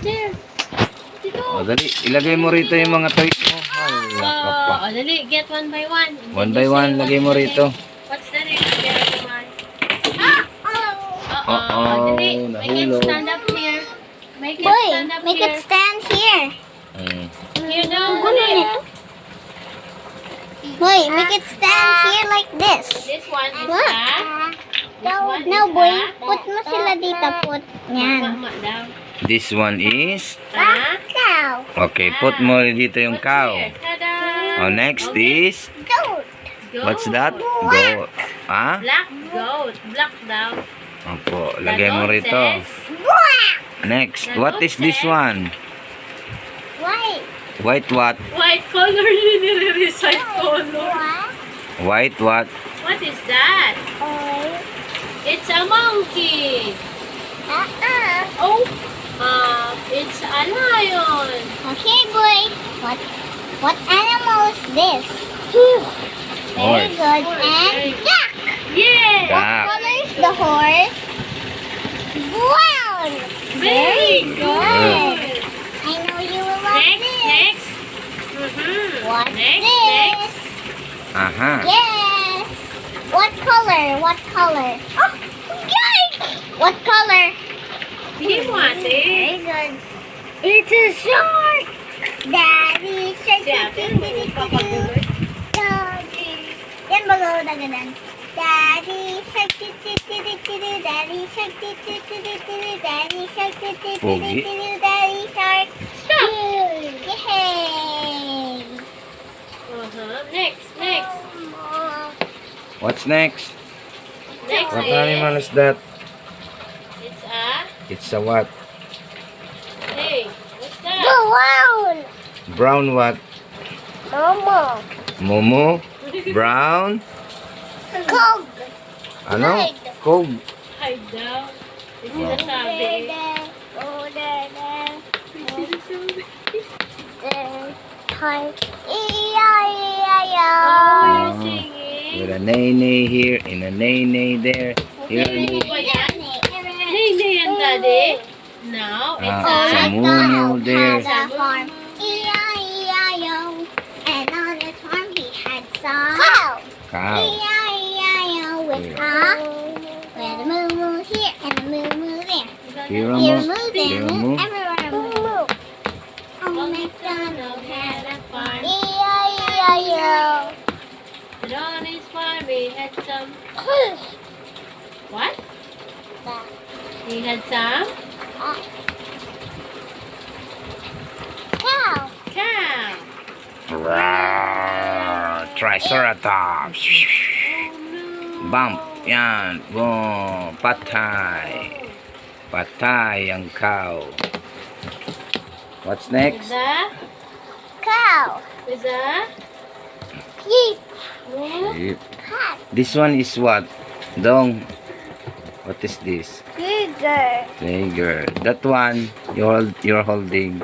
there. Dito. O, dali. Ilagay mo rito yung mga toys mo. Hala ka pa. Dali. Get one by one. One by one, lagay mo rito. What's the name? Everyone. Dali. Make it Nahulog. stand up here. Make it Boy, stand up make here. it stand here. Here daw. Dali. Boy, make it stand here like this. This one is What? No, boy. Put mo sila dito. Put. Yan. Mama daw. This one is... Cow. Okay, put mo dito yung cow. Tada! O, next is... Goat. Goat. What's that? Goat. Ha? Black goat. Black daw. Opo, The lagay mo goat rito. says, Next, the what goat is this says- one? White. White what? White color yun nire-recite color. White what? What is that? Orange. It's a monkey. Oh, it's a lion. Okay, boy. What animal is this? Very Horse. good. Horse, And very good. duck. Yeah. Duck. What color is the horse? Brown. Very good. I know you will love Next, this. next. What Next, this? next. Aha. Yes. What color? What color? Oh, yikes! What color? He wants Very it. good. It's a shark. Daddy shark. Si ate, papaguloy. Daddy. Yan ba gawin na ganun? Daddy shark. Daddy shark. Daddy shark. Pogi. Daddy shark. Stop. Yay! Next, next. What's next? Next What is, animal is that? it's a, It's a what? hey, what's that? Brown. Brown what? Momo. Momo? Brown? Cog. Ano? Cog. Hide daw. It's sinasabi. Oh, you're singing. With a nay-nay here and a nay-nay there. Here Okay, and ba yan? Hey, yan, Daddy. Now, it's sa a, mumu there. Had a farm. E-I-E-I-O. And on his farm he had some Cow. E-I-E-I-O with a moo-moo here and a moo-moo there. Here a Here moo. moo, there Here a moo, moo. everywhere a moo. Oh, MacDonald had a farm. E-I-E-I-O. But on his farm, he had some, what? He had some Cow. cow. Rawr. Triceratops. Bump. Yan. Boom. Patay. Patay ang cow. What's Is next? that? Cow. Is that? Sheep. What? Sheep. Cat. This one is what? Dong. What is this? Tiger. Tiger. That one you're holding.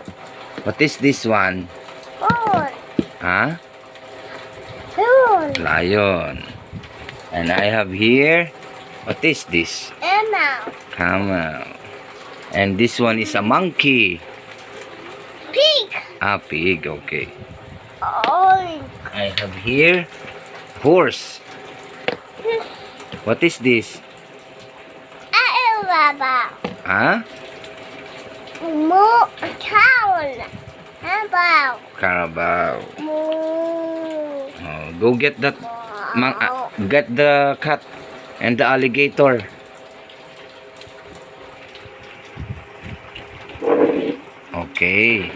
What is this one? Bull. Huh? Bull. Lion. And I have here, what is this? Emma. Camel. And this one is a monkey. Pig. Ah, pig. Okay. Orange. I have here horse. What is this? Baba. Huh? Moo. Cow. About. Carabao. Moo. Oh, go get that. Get the cat and the alligator. Okay.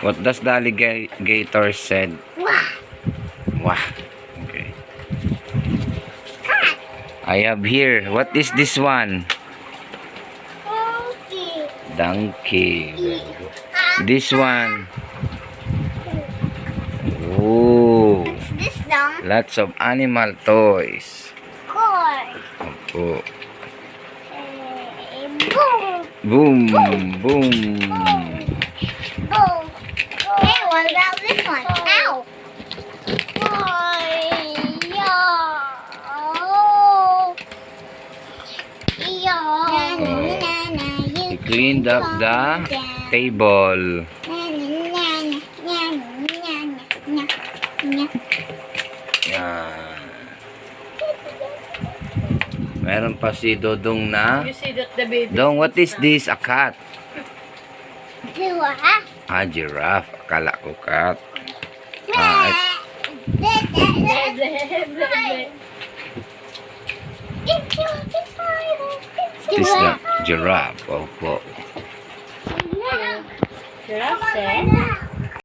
What does the alligator said? Wah. Wah. Okay. I have here. What is this one? Monkey. Donkey. Very good. This one. Oh. What's this dumb? Lots of animal toys. Cord. Oh. Boom. Boom. Boom. Boom. Hey, what about this one? Ow. Yeah. cleaned up the table. Yan. Meron pa si Dodong na. You see that the baby. Dong, what is this? A cat? Giraffe. Ah, giraffe. Akala ko cat. Bleh, bleh, bleh, bleh. This is the giraffe. Opo. Giraffe, eh?